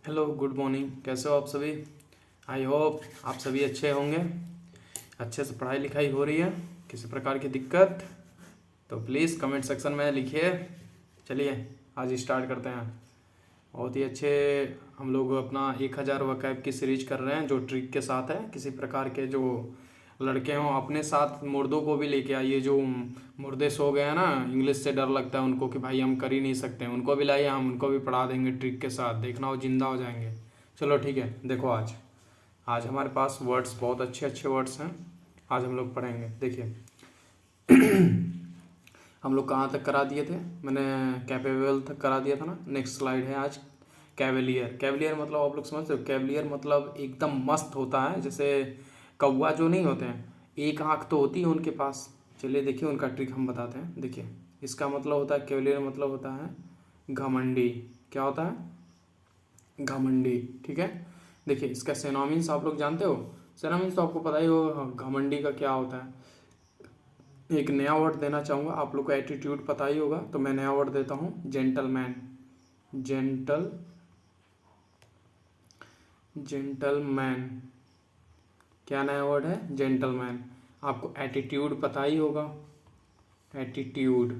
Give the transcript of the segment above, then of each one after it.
Hello, good morning. कैसे हो आप सभी? आई होप आप सभी अच्छे होंगे। अच्छे से पढ़ाई लिखाई हो रही है। किसी प्रकार की दिक्कत तो प्लीज़ कमेंट सेक्शन में लिखिए। चलिए आज स्टार्ट करते हैं। बहुत ही अच्छे हम लोग अपना 1000 वकैब की सीरीज कर रहे हैं जो ट्रिक के साथ है। किसी प्रकार के जो लड़के हों अपने साथ मुर्दों को भी लेके आइए। जो मुर्दे सो गए हैं ना, इंग्लिश से डर लगता है उनको कि भाई हम कर ही नहीं सकते हैं, उनको भी लाइए, हम उनको भी पढ़ा देंगे ट्रिक के साथ। देखना वो जिंदा हो जाएंगे। चलो ठीक है, देखो आज आज हमारे पास वर्ड्स बहुत अच्छे अच्छे वर्ड्स हैं। आज हम लोग पढ़ेंगे। देखिए हम लोग कहाँ तक करा दिए थे? मैंने कैपेबल तक करा दिया था ना। नेक्स्ट स्लाइड है आज कैवलियर। कैवलियर मतलब आप लोग समझते हो? कैवलियर मतलब एकदम मस्त होता है। जैसे कौवा जो नहीं होते हैं, एक आंख तो होती है उनके पास। चलिए देखिए उनका ट्रिक हम बताते हैं। देखिए इसका मतलब होता है, कैवलियर मतलब होता है घमंडी। क्या होता है? घमंडी। ठीक है। देखिए इसका सिनोनिम्स आप लोग जानते हो? सिनोनिम्स तो आपको पता ही हो घमंडी का क्या होता है। एक नया वर्ड देना चाहूँगा। आप लोग को एटीट्यूड पता ही होगा तो मैं नया वर्ड देता हूँ, जेंटलमैन। जेंटलमैन। क्या नया वर्ड है? जेंटलमैन। आपको एटीट्यूड पता ही होगा, एटीट्यूड।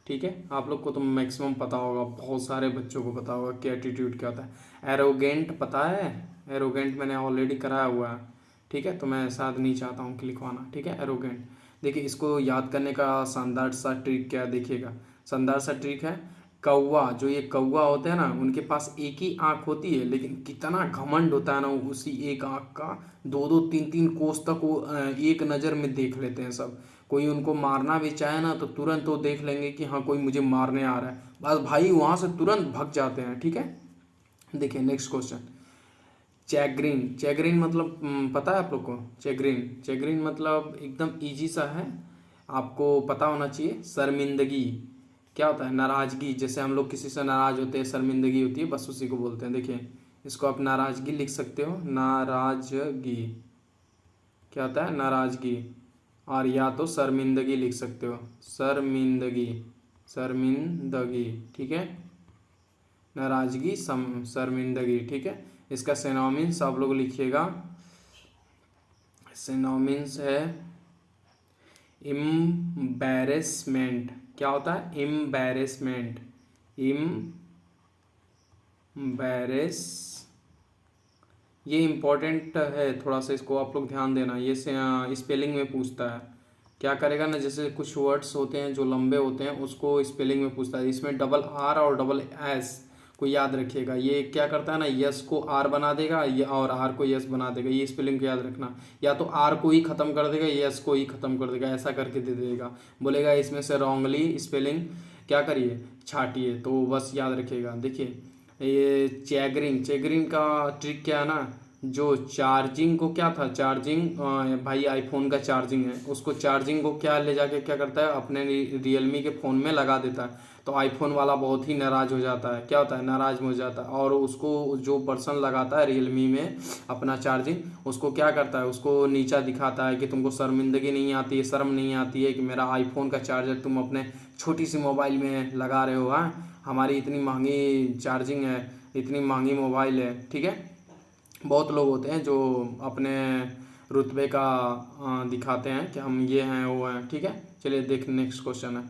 ठीक है, आप लोग को तो मैक्सिमम पता होगा, बहुत सारे बच्चों को पता होगा कि एटीट्यूड क्या होता है। एरोगेंट पता है? एरोगेंट मैंने ऑलरेडी कराया हुआ है। ठीक है, तो मैं शायद नहीं चाहता हूँ कि लिखवाना। ठीक है, एरोगेंट। देखिए इसको याद करने का शानदार सा ट्रिक क्या है, देखिएगा। शानदार सा ट्रिक है। कौवा, जो ये कौवा होते हैं ना, उनके पास एक ही आंख होती है, लेकिन कितना घमंड होता है ना उसी एक आंख का। दो दो तीन तीन कोस तक वो एक नज़र में देख लेते हैं सब। कोई उनको मारना भी चाहे ना तो तुरंत वो देख लेंगे कि हाँ कोई मुझे मारने आ रहा है, बस भाई वहाँ से तुरंत भाग जाते हैं। ठीक है। देखिए नेक्स्ट क्वेश्चन, चैग्रीन। चैग्रीन मतलब पता है आप लोग को? चैग्रीन, चैग्रीन मतलब एकदम इजी सा है, आपको पता होना चाहिए। शर्मिंदगी। क्या होता है? नाराजगी। जैसे हम लोग किसी से नाराज होते हैं, शर्मिंदगी होती है, बस उसी को बोलते हैं। देखिए इसको आप नाराजगी लिख सकते हो, नाराजगी। क्या होता है? नाराजगी। और या तो शर्मिंदगी लिख सकते हो, शर्मिंदगी, शर्मिंदगी। ठीक है, नाराजगी, शर्मिंदगी। ठीक है। इसका सिनोनिम्स आप लोग लिखिएगा। सिनोनिम्स है इम्बैरेसमेंट। क्या होता है? इम्बैरेसमेंट। इम्बैरेस, ये इम्पोर्टेंट है थोड़ा सा, इसको आप लोग ध्यान देना। ये स्पेलिंग में पूछता है। क्या करेगा ना, जैसे कुछ वर्ड्स होते हैं जो लंबे होते हैं उसको स्पेलिंग में पूछता है। इसमें डबल आर और डबल एस को याद रखिएगा। ये क्या करता है ना, यस को आर बना देगा, ये और आर को यस बना देगा। ये स्पेलिंग को याद रखना। या तो आर को ही खत्म कर देगा, यस को ही खत्म कर देगा, ऐसा करके दे देगा। बोलेगा इसमें से रॉन्गली स्पेलिंग क्या करिए, छाटिए। तो बस याद रखिएगा। देखिए ये चैगरिंग, चैगरिंग का ट्रिक क्या है ना, जो चार्जिंग को क्या था, चार्जिंग भाई आईफोन का चार्जिंग है, उसको चार्जिंग को क्या ले जाके क्या करता है, अपने रियलमी के फ़ोन में लगा देता है। तो आईफोन वाला बहुत ही नाराज़ हो जाता है। क्या होता है? नाराज़ हो जाता है। और उसको जो पर्सन लगाता है रियलमी में अपना चार्जिंग, उसको क्या करता है, उसको नीचा दिखाता है कि तुमको शर्मिंदगी नहीं आती है, शर्म नहीं आती है कि मेरा आईफोन का चार्जर तुम अपने छोटी सी मोबाइल में लगा रहे हो। हाँ, हमारी इतनी महंगी चार्जिंग है, इतनी महंगी मोबाइल है। ठीक है। बहुत लोग होते हैं जो अपने रुतबे का दिखाते हैं कि हम ये हैं वो हैं। ठीक है। चलिए देख नेक्स्ट क्वेश्चन है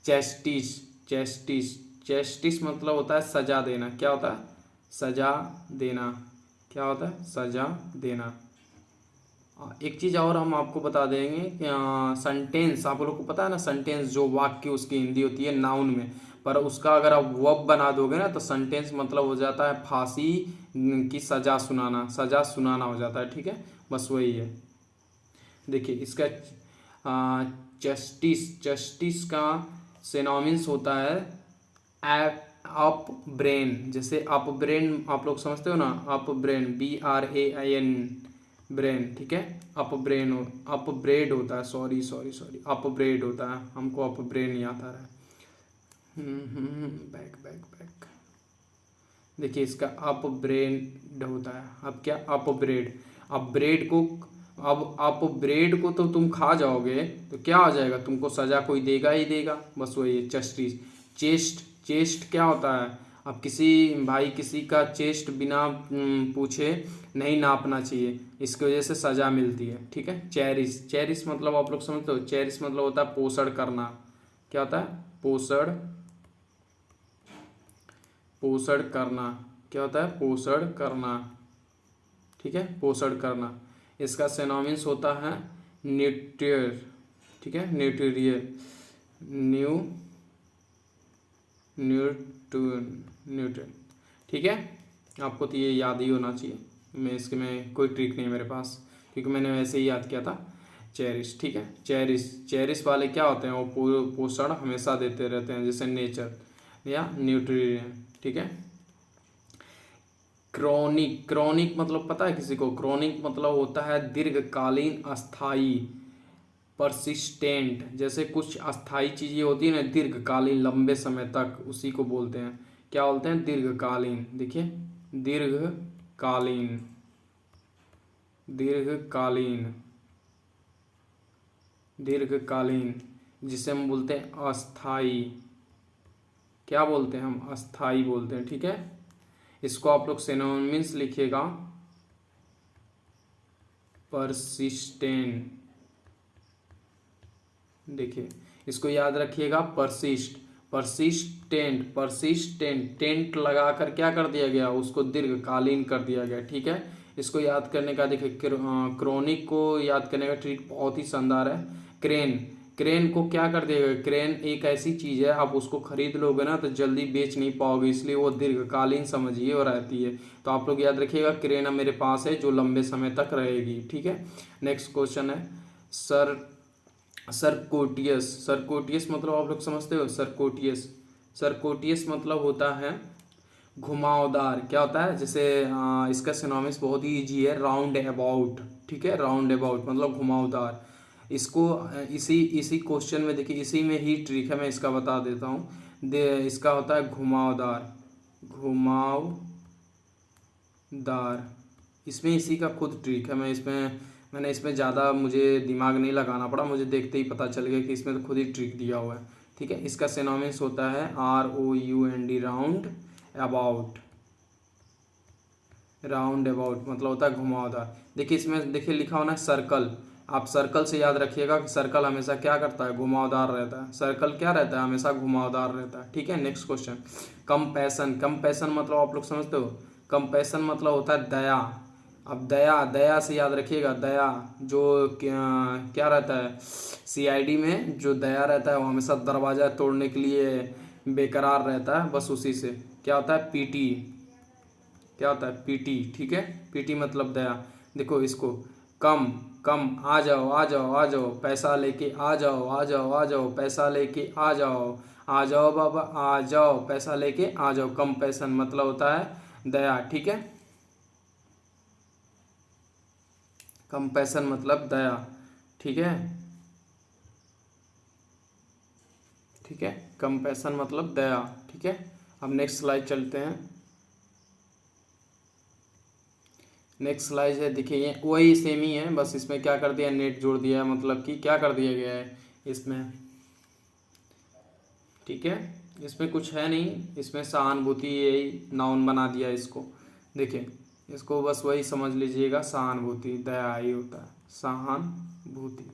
चेस्टिस। चेस्टिस, चेस्टिस मतलब होता है सजा देना। क्या होता है? सजा देना। क्या होता है? सजा देना। एक चीज़ और हम आपको बता देंगे कि सेंटेंस, आप लोग को पता है ना, सेंटेंस जो वाक्य उसकी हिंदी होती है नाउन में, पर उसका अगर आप वर्ब बना दोगे ना तो सेंटेंस मतलब हो जाता है फांसी की सज़ा सुनाना, सज़ा सुनाना हो जाता है। ठीक है, बस वही है। देखिए इसका जस्टिस, जस्टिस का सिनोनिम्स होता है अप ब्रेन। जैसे अप ब्रेन आप लोग समझते हो ना, अप ब्रेन, BRAIN, ब्रेन। ठीक है, अप ब्रेन हो, अप ब्रेड होता है, sorry sorry sorry, up bread होता है, हमको अप ब्रेन याद आ रहा है। Back back back. देखिए इसका अप ब्रेड होता है। अब क्या? Up bread. अब ब्रेड को, अब अप ब्रेड को तो तुम खा जाओगे तो क्या हो जाएगा, तुमको सजा कोई देगा ही देगा। बस वही है। जस्टिस। चेस्ट, चेस्ट क्या होता है? अब किसी भाई किसी का चेस्ट बिना पूछे नहीं नापना चाहिए, इसकी वजह से सज़ा मिलती है। ठीक है। चेरिश, चेरिश मतलब आप लोग समझते हो, चेरिश मतलब होता है पोषण करना। क्या होता है? पोषण, पोषण करना। क्या होता है? पोषण करना। ठीक है, पोषण करना। इसका सिनोनिम्स होता है न्यूट्रियर। ठीक है, न्यूट्रियर, न्यू न्यूट्रन, न्यूट्रन। ठीक है, आपको तो ये याद ही होना चाहिए। मैं इसके में कोई ट्रिक नहीं मेरे पास, क्योंकि मैंने वैसे ही याद किया था। चेरिश। ठीक है, चेरिश, चेरिश वाले क्या होते हैं? वो पोषण हमेशा देते रहते हैं, जैसे नेचर या न्यूट्रिएंट। ठीक है। क्रॉनिक, क्रॉनिक मतलब पता है किसी को? क्रॉनिक मतलब होता है दीर्घकालीन, अस्थाई, परसिस्टेंट। जैसे कुछ अस्थाई चीज़ें होती है ना, दीर्घकालीन, लंबे समय तक, उसी को बोलते हैं। क्या बोलते हैं? दीर्घकालीन। देखिए, दीर्घकालीन, दीर्घकालीन, दीर्घकालीन, जिसे हम बोलते हैं अस्थाई। क्या बोलते हैं हम? अस्थाई बोलते हैं। ठीक है, इसको आप लोग सिनोनिम्स लिखिएगा, परसिस्टेंट। देखिए, इसको याद रखिएगा, परसिस्ट, परसिस्टेंट, परसिस्टेंट, टेंट लगाकर क्या कर दिया गया? उसको दीर्घकालीन कर दिया गया। ठीक है, इसको याद करने का, देखिए क्रोनिक को याद करने का ट्रिक बहुत ही शानदार है। क्रेन, क्रेन को क्या कर दिया गया? क्रेन एक ऐसी चीज़ है, आप उसको खरीद लोगे ना तो जल्दी बेच नहीं पाओगे, इसलिए वो दीर्घकालीन समझिए और रहती है। तो आप लोग याद रखिएगा, क्रेन मेरे पास है जो लंबे समय तक रहेगी। ठीक है। नेक्स्ट क्वेश्चन है सर, सरकोटियस। सरकोटियस मतलब आप लोग समझते हो? सरकोटियस, सरकोटियस मतलब होता है घुमावदार। क्या होता है? जैसे इसका सिनोनिम्स बहुत ही इजी है, राउंड अबाउट। ठीक है, राउंड अबाउट मतलब घुमावदार। इसको इसी इसी क्वेश्चन में देखिए, इसी में ही ट्रिक है, मैं इसका बता देता हूँ। इसका होता है घुमावदार, घुमावदार। इसमें इसी का खुद ट्रिक है। मैंने इसमें ज़्यादा मुझे दिमाग नहीं लगाना पड़ा, मुझे देखते ही पता चल गया कि इसमें तो खुद ही ट्रिक दिया हुआ है। ठीक है, इसका सिनोनिम्स होता है ROUND, round about. Round about मतलब होता है घुमावदार। देखिए, इसमें देखिए लिखा होना है सर्कल। आप सर्कल से याद रखिएगा कि सर्कल हमेशा क्या करता है? घुमावदार रहता है। सर्कल क्या रहता है? हमेशा घुमावदार रहता है। ठीक है। Next question, compassion. कंपैशन मतलब आप लोग समझते हो? कंपैशन मतलब होता है दया। अब दया, दया से याद रखिएगा, दया जो क्या रहता है? CID में जो दया रहता है वो हमेशा दरवाज़ा तोड़ने के लिए बेकरार रहता है, बस उसी से। क्या होता है? PT। क्या होता है? PT। ठीक है, PT मतलब दया। देखो इसको, कम, कम, आ जाओ, आ जाओ, आ जाओ, पैसा लेके आ जाओ, आ जाओ, आ जाओ, पैसा लेके आ जाओ, आ जाओ बाबा, आ जाओ, पैसा लेके आ जाओ। कम पैसन मतलब होता है दया। ठीक है, कंपैशन मतलब दया। ठीक है, ठीक है, कंपैशन मतलब दया। ठीक है, अब नेक्स्ट स्लाइड चलते हैं। नेक्स्ट स्लाइड है, देखिए ये वही सेम ही है, बस इसमें क्या कर दिया? नेट जोड़ दिया है, मतलब कि क्या कर दिया गया है इसमें। ठीक है, इसमें कुछ है नहीं, इसमें सहानुभूति यही नाउन बना दिया है इसको। देखिए, इसको बस वही समझ लीजिएगा, सहानुभूति, दया ही होता है, सहानुभूति।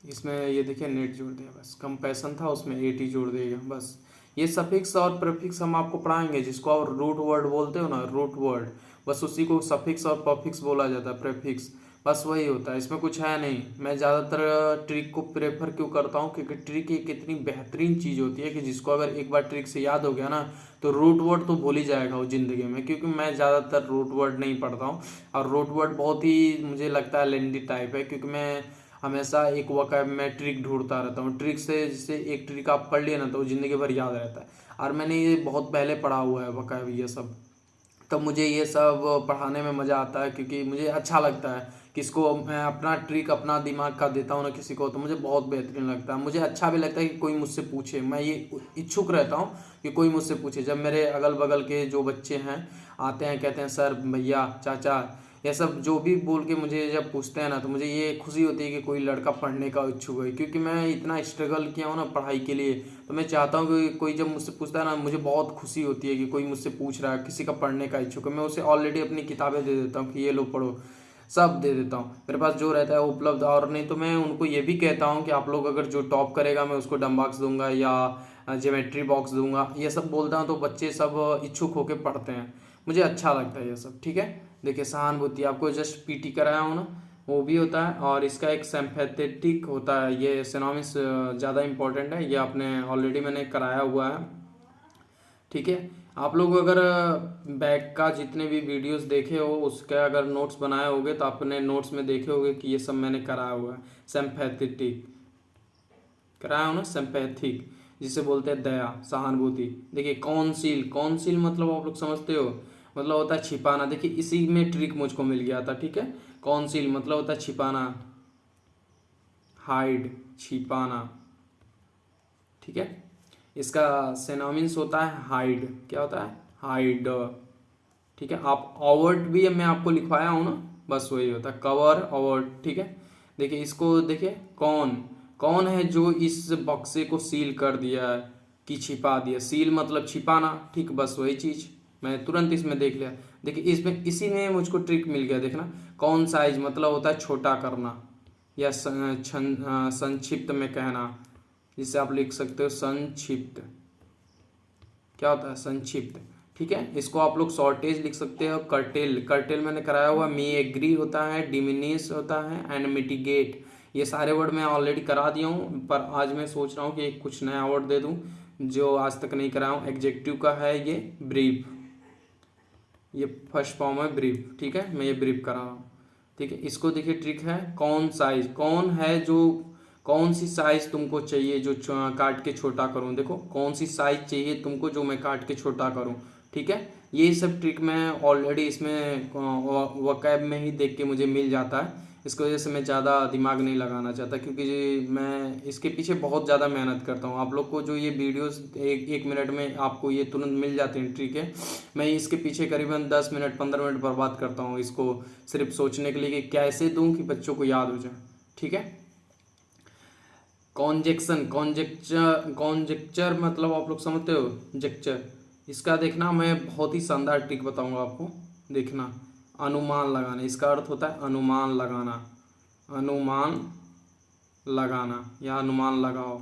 इसमें ये देखिए नेट जोड़ दिया, बस कंपैशन था उसमें AT जोड़ देगा बस। ये सफिक्स और प्रीफिक्स हम आपको पढ़ाएंगे, जिसको आप रूट वर्ड बोलते हो ना, रूट वर्ड, बस उसी को सफिक्स और पफिक्स बोला जाता है, प्रीफिक्स, बस वही होता है। इसमें कुछ है नहीं। मैं ज़्यादातर ट्रिक को प्रेफर क्यों करता हूँ? क्योंकि ट्रिक एक इतनी बेहतरीन चीज़ होती है कि जिसको अगर एक बार ट्रिक से याद हो गया ना, तो रूट वर्ड तो भूल ही जाएगा वो ज़िंदगी में। क्योंकि मैं ज़्यादातर रूट वर्ड नहीं पढ़ता हूँ, और रूट वर्ड बहुत ही मुझे लगता है लेंदी टाइप है, क्योंकि मैं हमेशा एक वक़्त में ट्रिक ढूंढता रहता हूँ। ट्रिक से जिससे एक ट्रिक आप पढ़ लिए ना तो वो ज़िंदगी भर याद रहता है। और मैंने ये बहुत पहले पढ़ा हुआ है वक़्त ये सब, तो मुझे ये सब पढ़ाने में मज़ा आता है, क्योंकि मुझे अच्छा लगता है। किसको मैं अपना ट्रिक, अपना दिमाग का देता हूँ ना किसी को, तो मुझे बहुत बेहतरीन लगता है। मुझे अच्छा भी लगता है कि कोई मुझसे पूछे, मैं ये इच्छुक रहता हूँ कि कोई मुझसे पूछे। जब मेरे अगल बगल के जो बच्चे हैं आते हैं, कहते हैं सर, भैया, चाचा, ये सब जो भी बोल के मुझे जब पूछते हैं ना, तो मुझे ये खुशी होती है कि कोई लड़का पढ़ने का इच्छुक है, क्योंकि मैं इतना स्ट्रगल किया हूँ ना पढ़ाई के लिए। तो मैं चाहता हूँ कि कोई जब मुझसे पूछता है ना, मुझे बहुत खुशी होती है कि कोई मुझसे पूछ रहा है, किसी का पढ़ने का इच्छुक है। मैं उसे ऑलरेडी अपनी किताबें दे देता हूँ कि ये लो पढ़ो, सब दे देता हूँ, मेरे पास जो रहता है वो उपलब्ध। और नहीं तो मैं उनको ये भी कहता हूँ कि आप लोग अगर जो टॉप करेगा मैं उसको डम बॉक्स दूंगा या ज्योमेट्री बॉक्स दूंगा, ये सब बोलता हूँ। तो बच्चे सब इच्छुक होकर पढ़ते हैं, मुझे अच्छा लगता है ये सब। ठीक है, देखिए सहानुभूति आपको जस्ट पीटी कराया हूँ ना, वो भी होता है। और इसका एक सिंपैथेटिक होता है, ये सिनोनिम्स ज़्यादा इंपॉर्टेंट है, ये आपने ऑलरेडी मैंने कराया हुआ है। ठीक है, आप लोग अगर बैक का जितने भी वीडियोस देखे हो उसके अगर नोट्स बनाए होगे तो आपने नोट्स में देखे होंगे कि ये सब मैंने कराया हुआ है। सिंपैथेटिक कराया हो ना, सिंपैथिक जिसे बोलते हैं दया, सहानुभूति। देखिए कौनसील, कौनसील मतलब आप लोग समझते हो, मतलब होता है छिपाना। देखिए इसी में ट्रिक मुझको मिल गया था। ठीक है, कौनसील मतलब होता है छिपाना, हाइड, छिपाना। ठीक है, इसका सिनोनिम्स होता है हाइड। क्या होता है? हाइड। ठीक है, आप अवॉर्ड भी मैं आपको लिखवाया हूँ ना, बस वही होता है कवर अवॉर्ड। ठीक है, देखिए इसको देखिए, कौन, कौन है जो इस बक्से को सील कर दिया है कि छिपा दिया। सील मतलब छिपाना, ठीक, बस वही चीज मैं तुरंत इसमें देख लिया। देखिए इसमें इसी में मुझको ट्रिक मिल गया, देखना। कौन साइज मतलब होता है छोटा करना या संक्षिप्त में कहना, जिसे आप लिख सकते हो संक्षिप्त। क्या होता है? संक्षिप्त। ठीक है, इसको आप लोग शॉर्टेज लिख सकते हो। कर्टेल, कर्टेल मैंने कराया हुआ। मी एग्री होता है, डिमिनिश होता है एंड मिटिगेट, ये सारे वर्ड मैं ऑलरेडी करा दिया हूँ, पर आज मैं सोच रहा हूँ कि कुछ नया वर्ड दे दूँ जो आज तक नहीं कराया हूँ। एग्जेक्टिव का है ये ब्रीफ, ये फर्स्ट फॉर्म है ब्रीफ। ठीक है, मैं ये ब्रीफ करा रहा हूँ। ठीक है, इसको देखिए ट्रिक है, कौन साइज, कौन है जो, कौन सी साइज तुमको चाहिए जो काट के छोटा करूँ। देखो कौन सी साइज चाहिए तुमको जो मैं काट के छोटा करूँ। ठीक है, ये सब ट्रिक मैं ऑलरेडी इसमें वकैब में ही देख के मुझे मिल जाता है। इसकी वजह से मैं ज़्यादा दिमाग नहीं लगाना चाहता, क्योंकि मैं इसके पीछे बहुत ज़्यादा मेहनत करता हूँ। आप लोग को जो ये वीडियोस एक मिनट में आपको ये तुरंत मिल जाते हैं ट्रिक है, मैं इसके पीछे करीबन 10 मिनट 15 मिनट बर्बाद करता हूँ इसको सिर्फ सोचने के लिए कि कैसे दूँ कि बच्चों को याद हो जाए। ठीक है, कॉन्जेक्शन, कॉन्जेक्चर, कॉन्जेक्चर मतलब आप लोग समझते हो, जेक्चर। इसका देखना मैं बहुत ही शानदार ट्रिक बताऊंगा आपको, देखना। अनुमान लगाना, इसका अर्थ होता है अनुमान लगाना, अनुमान लगाना या अनुमान लगाओ,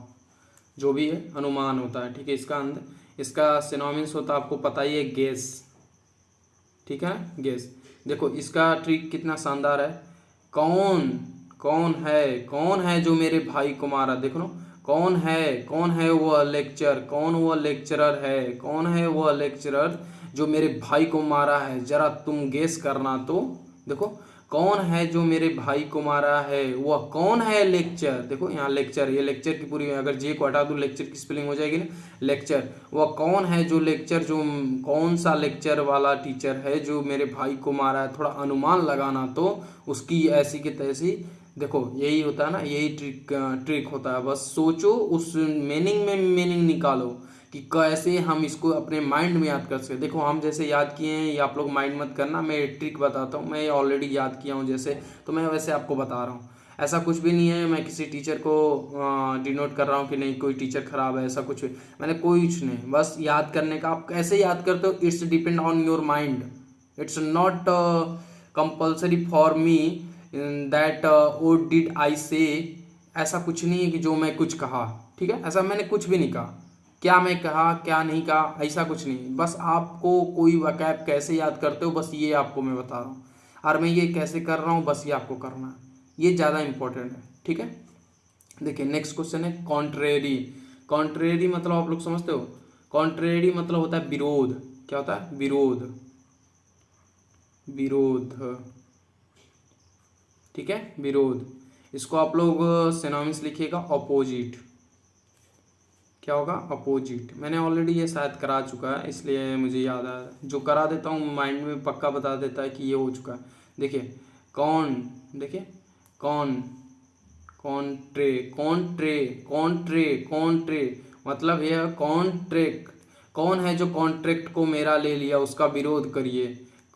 जो भी है अनुमान होता है। ठीक है, इसका अंदर इसका सिनोनिम्स होता है, आपको पता ही है, गेस। ठीक है, गेस। देखो इसका ट्रिक कितना शानदार है। कौन, कौन है, कौन है जो मेरे भाई को मारा। देखो ना, कौन है, कौन है वह लेक्चर, कौन वह लेक्चरर है, कौन है वह लेक्चरर जो मेरे भाई को मारा है, जरा तुम गेस करना। तो देखो कौन है जो मेरे भाई को मारा है, वह कौन है लेक्चर। देखो यहाँ लेक्चर, ये लेक्चर की पूरी, अगर जे को हटा दूँ लेक्चर की स्पेलिंग हो जाएगी ना, लेक्चर। वह कौन है जो लेक्चर, जो कौन सा लेक्चर वाला टीचर है जो मेरे भाई को मारा है। थोड़ा अनुमान लगाना तो उसकी ऐसी की तैसी। देखो यही होता है ना, यही ट्रिक होता है। बस सोचो, उस मीनिंग में मीनिंग निकालो कि कैसे हम इसको अपने माइंड में याद कर सकते। देखो हम जैसे याद किए हैं, ये आप लोग माइंड मत करना, मैं ट्रिक बताता हूँ, मैं ऑलरेडी याद किया हूँ जैसे, तो मैं वैसे आपको बता रहा हूँ। ऐसा कुछ भी नहीं है मैं किसी टीचर को डिनोट कर रहा हूँ कि नहीं कोई टीचर खराब है, ऐसा कुछ मैंने कोई कुछ नहीं। बस याद करने का, आप कैसे याद करते हो it's depend on your mind. It's not compulsory for me that what did I से। ऐसा कुछ नहीं है कि जो मैं कुछ कहा, ठीक है, ऐसा मैंने कुछ भी नहीं कहा। क्या मैं कहा क्या नहीं कहा ऐसा कुछ नहीं, बस आपको कोई वकैब कैसे याद करते हो बस ये आपको मैं बता रहा हूँ, और मैं ये कैसे कर रहा हूँ बस ये आपको करना है, ये ज़्यादा इंपॉर्टेंट है। ठीक है, देखिए नेक्स्ट क्वेश्चन है कॉन्ट्रेरी। कॉन्ट्रेरी मतलब आप लोग समझते हो, कॉन्ट्रेरी मतलब होता है विरोध। क्या होता है? विरोध, विरोध। ठीक है, विरोध। इसको आप लोग सिनोनिम्स लिखिएगा, अपोजिट। क्या होगा? अपोजिट। मैंने ऑलरेडी ये शायद करा चुका है इसलिए मुझे याद आया, जो करा देता हूँ माइंड में पक्का बता देता है कि ये हो चुका है। देखिए कौन, देखिए कौन, कॉन्ट्रे, कॉन्ट्रे, कॉन्ट्रे, कॉन्ट्रे मतलब यह कॉन्ट्रैक्ट। कौन है जो कॉन्ट्रैक्ट को मेरा ले लिया, उसका विरोध करिए।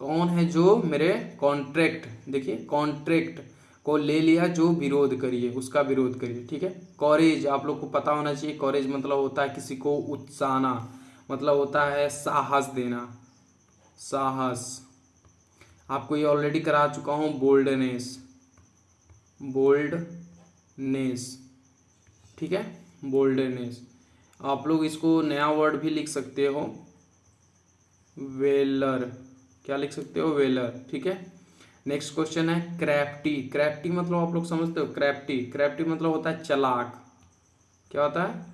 कौन है जो मेरे कॉन्ट्रैक्ट, देखिए कॉन्ट्रैक्ट को ले लिया, जो विरोध करिए, उसका विरोध करिए, ठीक है। कॉरेज आप लोग को पता होना चाहिए, कॉरेज मतलब होता है किसी को उत्साहना, मतलब होता है साहस देना, साहस। आपको ये ऑलरेडी करा चुका हूँ, बोल्डनेस, बोल्डनेस, ठीक है, बोल्डनेस। आप लोग इसको नया वर्ड भी लिख सकते हो, वेलर, क्या लिख सकते हो, वेलर, ठीक है। नेक्स्ट क्वेश्चन है क्राफ्टी। क्राफ्टी मतलब आप लोग समझते हो, क्राफ्टी, क्राफ्टी मतलब होता है चालाक, क्या होता है,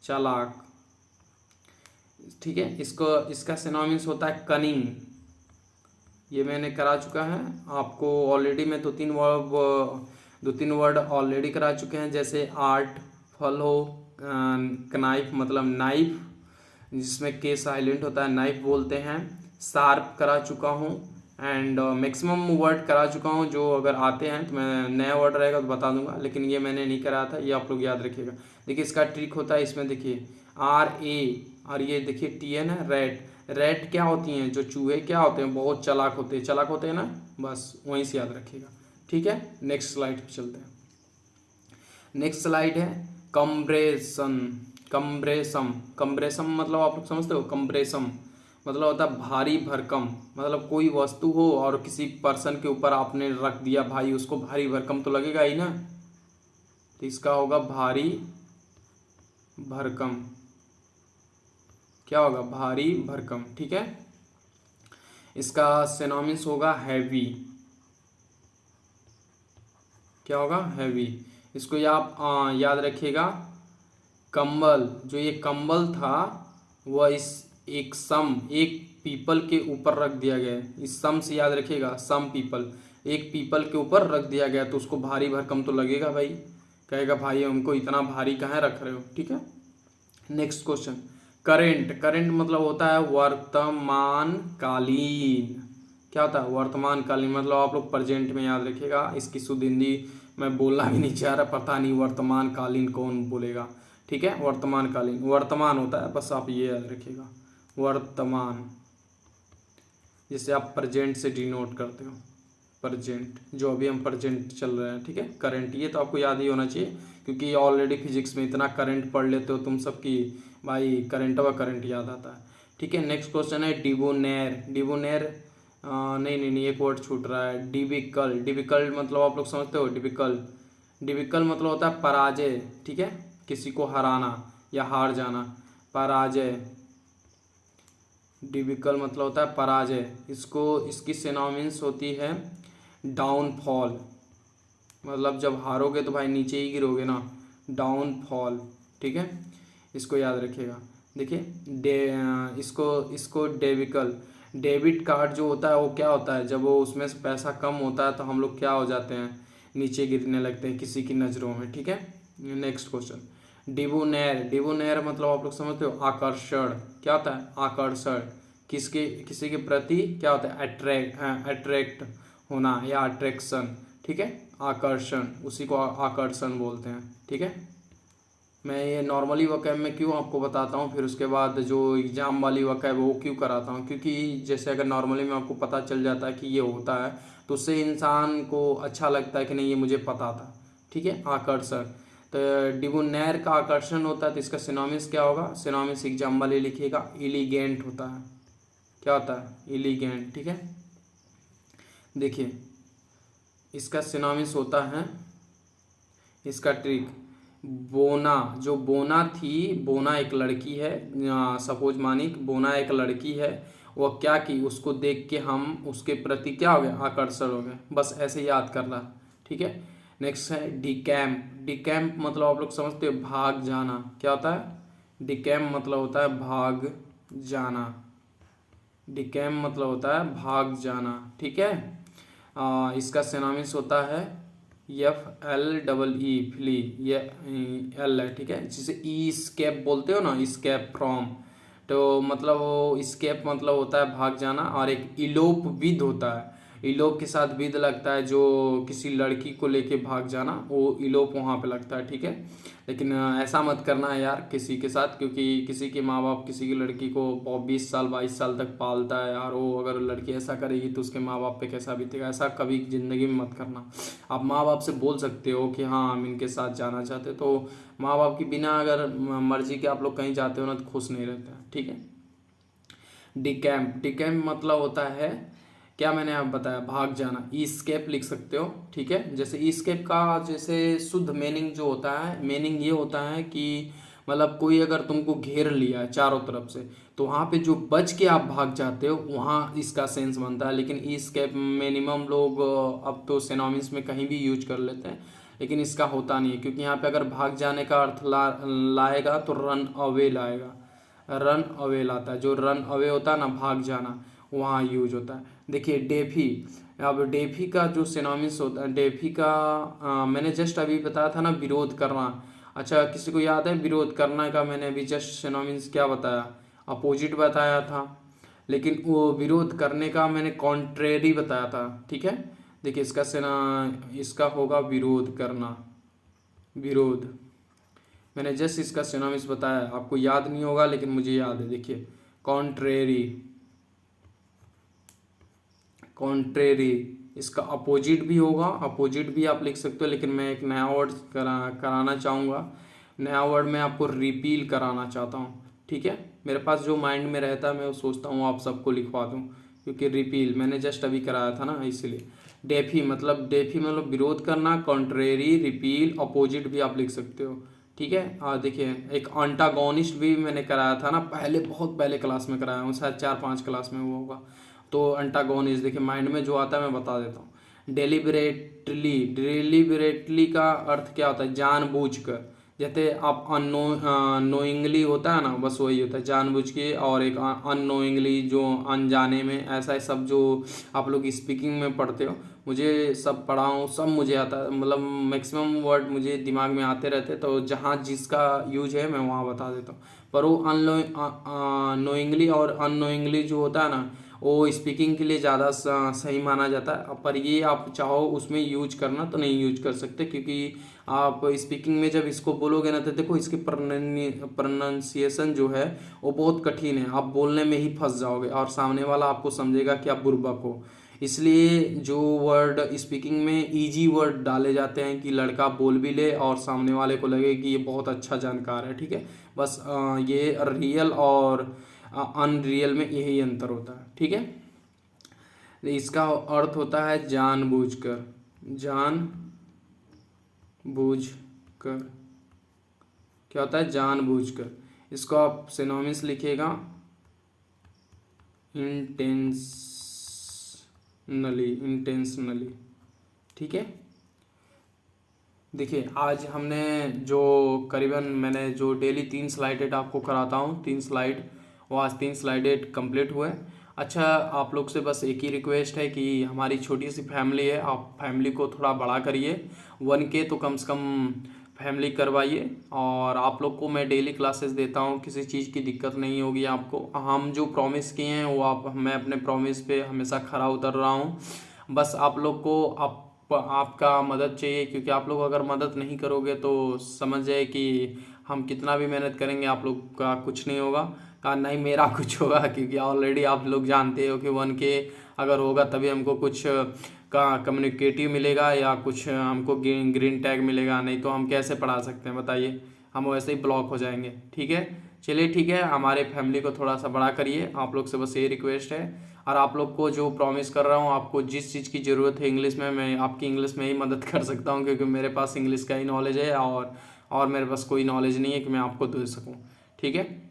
चालाक, ठीक है। इसको इसका सिनोनिम्स होता है कनिंग, ये मैंने करा चुका है आपको ऑलरेडी, मैं दो तीन वर्ड ऑलरेडी करा चुके हैं, जैसे आर्ट, फॉलो, कनाइफ मतलब नाइफ, जिसमें के साइलेंट होता है, नाइफ बोलते हैं। शार्प करा चुका हूँ, एंड मैक्सिमम वर्ड करा चुका हूँ, जो अगर आते हैं तो मैं नया वर्ड रहेगा तो बता दूंगा, लेकिन ये मैंने नहीं कराया था, ये आप लोग याद रखिएगा। देखिए इसका ट्रिक होता है, इसमें देखिए RA, और ये देखिए TN है, रेट। रेट क्या होती हैं, जो चूहे क्या होते हैं, बहुत चालाक होते हैं, चालाक होते हैं ना, बस वहीं से याद रखिएगा, ठीक है। नेक्स्ट स्लाइड पे चलते हैं। नेक्स्ट स्लाइड है कंब्रेशन, कंब्रेसम, कंब्रेसम मतलब आप लोग समझते हो, कंब्रेसम मतलब होता है भारी भरकम, मतलब कोई वस्तु हो और किसी पर्सन के ऊपर आपने रख दिया भाई, उसको भारी भरकम तो लगेगा ही ना, तो इसका होगा भारी भरकम, क्या होगा, भारी भरकम, ठीक है। इसका सिनोनिम्स होगा हैवी, क्या होगा, हैवी। इसको आप याद रखिएगा, कंबल, जो ये कंबल था वह इस एक पीपल के ऊपर रख दिया गया है, इस सम से याद रखिएगा, सम पीपल, एक पीपल के ऊपर रख दिया गया, तो उसको भारी भरकम तो लगेगा भाई, कहेगा भाई हमको इतना भारी कहाँ रख रहे हो, ठीक है। Next question, current. करेंट मतलब होता है वर्तमान कालीन, क्या होता है, वर्तमान कालीन, मतलब आप लोग प्रेजेंट में याद रखिएगा। इसकी शुद्ध हिंदी मैं बोलना भी नहीं चाह रहा, पता नहीं वर्तमान कालीन कौन बोलेगा, ठीक है। वर्तमान कालीन, वर्तमान होता है, बस आप ये याद रखिएगा, वर्तमान, जिसे आप प्रेजेंट से डिनोट करते हो, प्रेजेंट, जो अभी हम प्रेजेंट चल रहे हैं, ठीक है। करंट, ये तो आपको याद ही होना चाहिए, क्योंकि ऑलरेडी फिजिक्स में इतना करंट पढ़ लेते हो तुम सब की भाई, करंट व करंट याद आता है, ठीक है। नेक्स्ट क्वेश्चन है डिबोनेर। डिबोनेर नहीं नहीं नहीं, एक वर्ड छूट रहा है, डिबिकल। डिबिकल मतलब आप लोग समझते हो, डिबिकल, डिबिकल मतलब होता है पराजय, ठीक है, किसी को हराना या हार जाना, पराजय। डिबिकल मतलब होता है पराजय। इसको इसकी सिनोनिम्स होती है डाउनफॉल, मतलब जब हारोगे तो भाई नीचे ही गिरोगे ना, डाउनफॉल, ठीक है। इसको याद रखिएगा। देखिए इसको इसको डेबिकल, डेबिट कार्ड जो होता है वो क्या होता है, जब वो उसमें से पैसा कम होता है तो हम लोग क्या हो जाते हैं, नीचे गिरने लगते हैं किसी की नज़रों में, ठीक है। Next question, डिबोनेर। डिबोनेर मतलब आप लोग समझते हो आकर्षण, क्या होता है, आकर्षण, किसके किसी के प्रति क्या होता है, अट्रैक्ट होना या अट्रैक्शन, ठीक है, आकर्षण, उसी को आकर्षण बोलते हैं, ठीक है। मैं ये नॉर्मली वकैब में क्यों आपको बताता हूँ, फिर उसके बाद जो एग्ज़ाम वाली वकैब वो क्यों कराता हूँ, क्योंकि जैसे अगर नॉर्मली में आपको पता चल जाता है कि ये होता है, तो उससे इंसान को अच्छा लगता है कि नहीं ये मुझे पता था, ठीक है, आकर्षण। तो डिबोनेर का आकर्षण होता है, तो इसका सिनोनिम्स क्या होगा, सिनोनिम्स एग्जाम वाले लिखिएगा, एलिगेंट होता है, क्या होता है, एलिगेंट, ठीक है। देखिए इसका सिनोनिम्स होता है, इसका ट्रिक, बोना। जो बोना थी, बोना एक लड़की है, सपोज मानिक बोना एक लड़की है, वह क्या की, उसको देख के हम उसके प्रति क्या हो गए, आकर्षण हो गए, बस ऐसे याद करना, ठीक है। नेक्स्ट है डिकैम्प। डिकैम्प मतलब आप लोग समझते हो भाग जाना, क्या होता है, डिकैम्प मतलब होता है भाग जाना, डिकैम्प मतलब होता है भाग जाना, ठीक है। इसका सिनोनिम्स होता है FLEE, फ्ली, ये एल है, ठीक है, जिसे ई स्केप बोलते हो ना, स्केप फ्रॉम, तो मतलब वो स्केप मतलब होता है भाग जाना, और एक इलोप विद होता है, इलोप के साथ विद लगता है, जो किसी लड़की को लेके भाग जाना, वो इलोप वहाँ पे लगता है, ठीक है। लेकिन ऐसा मत करना है यार किसी के साथ, क्योंकि किसी के माँ बाप किसी की लड़की को 20 साल 22 साल तक पालता है यार, वो अगर लड़की ऐसा करेगी तो उसके माँ बाप पे कैसा बीतेगा। ऐसा कभी ज़िंदगी में मत करना। आप माँ बाप से बोल सकते हो कि हाँ हम इनके साथ जाना चाहते, तो माँ बाप की बिना अगर मर्जी के आप लोग कहीं जाते हो ना तो खुश नहीं रहते हैं, ठीक है। डिकैम्प, डिकैम्प मतलब होता है, क्या मैंने आप बताया, भाग जाना। ईस्केप लिख सकते हो, ठीक है। जैसे ईस्केप का जैसे शुद्ध मीनिंग जो होता है, मीनिंग ये होता है कि मतलब कोई अगर तुमको घेर लिया है चारों तरफ से, तो वहाँ पे जो बच के आप भाग जाते हो वहाँ इसका सेंस बनता है। लेकिन ईस्केप मिनिमम लोग अब तो सिनोनिम्स में कहीं भी यूज कर लेते हैं, लेकिन इसका होता नहीं है, क्योंकि यहाँ पे अगर भाग जाने का अर्थ लाएगा तो रन अवे लाएगा, रन अवे लाता है। जो रन अवे होता है ना, भाग जाना, वहाँ यूज होता है। देखिए डेफी, अब डेफी का जो सिनोनिम्स होता है, डेफी का मैंने जस्ट अभी बताया था ना, विरोध करना। अच्छा, किसी को याद है विरोध करना का मैंने अभी जस्ट सिनोनिम्स क्या बताया, अपोजिट बताया था। लेकिन वो विरोध करने का मैंने कॉन्ट्रेरी बताया था, ठीक है। देखिए इसका इसका होगा विरोध करना, विरोध। मैंने जस्ट इसका सिनोनिम्स बताया, आपको याद नहीं होगा लेकिन मुझे याद है। देखिए कॉन्ट्रेरी, कॉन्ट्रेरी इसका अपोजिट भी होगा, अपोजिट भी आप लिख सकते हो, लेकिन मैं एक नया वर्ड कराना चाहूँगा। नया वर्ड मैं आपको रिपील कराना चाहता हूँ, ठीक है। मेरे पास जो माइंड में रहता है मैं वो सोचता हूँ आप सबको लिखवा दूँ, क्योंकि रिपील मैंने जस्ट अभी कराया था ना, इसलिए। डेफी मतलब, डेफी मतलब विरोध करना, कॉन्ट्रेरी, रिपील, अपोजिट भी आप लिख सकते हो, ठीक है। देखिए एक अंटागोनिस्ट भी मैंने कराया था ना, पहले बहुत पहले क्लास में कराया हूँ, शायद 4-5 क्लास में वो होगा। तो अंटागोनिस्ट देखिए माइंड में जो आता है मैं बता देता हूँ। डेलिबरेटली, डेलिबरेटली का अर्थ क्या होता है, जानबूझकर। जैसे आप नोइंगली होता है ना, बस वही होता है जानबूझ के, और एक अननोइंगली जो अनजाने में, ऐसा है सब जो आप लोग स्पीकिंग में पढ़ते हो। मुझे सब पढ़ा हूँ, सब मुझे आता है, मतलब मैक्सिमम वर्ड मुझे दिमाग में आते रहते, तो जहाँ जिसका यूज है मैं वहाँ बता देता हूँ। पर वो नोइंगली और अननोइंगली जो होता है ना, वो स्पीकिंग के लिए ज़्यादा सही माना जाता है। पर ये आप चाहो उसमें यूज करना तो नहीं यूज कर सकते, क्योंकि आप स्पीकिंग में जब इसको बोलोगे ना, तो देखो इसकी प्रोनाउंसिएशन जो है वो बहुत कठिन है, आप बोलने में ही फंस जाओगे और सामने वाला आपको समझेगा कि आप बुर्बक हो। इसलिए जो वर्ड स्पीकिंग में इजी वर्ड डाले जाते हैं कि लड़का बोल भी ले और सामने वाले को लगे कि ये बहुत अच्छा जानकार है, ठीक है। बस ये रियल और अनरियल में यही अंतर होता है, ठीक है। इसका अर्थ होता है जानबूझकर, जानबूझकर क्या होता है, जानबूझकर। इसको आप सिनोनिम्स लिखिएगा, इंटेंशनली, इंटेंशनली, ठीक है। देखिए आज हमने जो करीबन, मैंने जो डेली 3 स्लाइडेड आपको कराता हूँ, 3 स्लाइड, वो आज 3 स्लाइडेड कंप्लीट हुए। अच्छा, आप लोग से बस एक ही रिक्वेस्ट है कि हमारी छोटी सी फैमिली है, आप फैमिली को थोड़ा बड़ा करिए, 1K तो कम से कम फैमिली करवाइए। और आप लोग को मैं डेली क्लासेस देता हूँ, किसी चीज़ की दिक्कत नहीं होगी आपको। हम जो प्रॉमिस किए हैं वो मैं अपने प्रॉमिस पे हमेशा खरा उतर रहा हूँ। बस आप लोग को आपका मदद चाहिए, क्योंकि आप लोग अगर मदद नहीं करोगे तो समझ जाए कि हम कितना भी मेहनत करेंगे आप लोग का कुछ नहीं होगा, का नहीं मेरा कुछ होगा, क्योंकि ऑलरेडी आप लोग जानते हो कि 1K अगर होगा तभी हमको कुछ का कम्युनिकेटिव मिलेगा या कुछ हमको ग्रीन टैग मिलेगा, नहीं तो हम कैसे पढ़ा सकते हैं बताइए, हम वैसे ही ब्लॉक हो जाएंगे, ठीक है। चलिए ठीक है, हमारे फैमिली को थोड़ा सा बड़ा करिए, आप लोग से बस ये रिक्वेस्ट है। और आप लोग को जो प्रॉमिस कर रहा हूँ, आपको जिस चीज़ की ज़रूरत है इंग्लिश में, मैं आपकी इंग्लिश में ही मदद कर सकता हूँ, क्योंकि मेरे पास इंग्लिश का ही नॉलेज है, और मेरे पास कोई नॉलेज नहीं है कि मैं आपको दे सकूँ, ठीक है।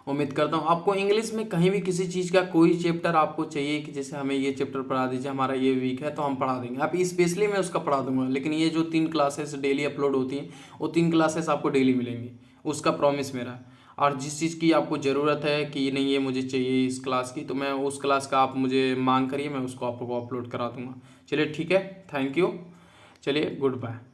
उम्मीद करता हूँ आपको इंग्लिश में कहीं भी किसी चीज़ का कोई चैप्टर आपको चाहिए कि जैसे हमें ये चैप्टर पढ़ा दीजिए, हमारा ये वीक है, तो हम पढ़ा देंगे, आप स्पेशली मैं उसका पढ़ा दूंगा। लेकिन ये जो 3 क्लासेस डेली अपलोड होती हैं, वो 3 क्लासेस आपको डेली मिलेंगी, उसका प्रॉमिस मेरा है। और जिस चीज़ की आपको ज़रूरत है कि नहीं ये मुझे चाहिए इस क्लास की, तो मैं उस क्लास का आप मुझे मांग करिए, मैं उसको आपको अपलोड करा दूंगा। चलिए ठीक है, थैंक यू, चलिए गुड बाय।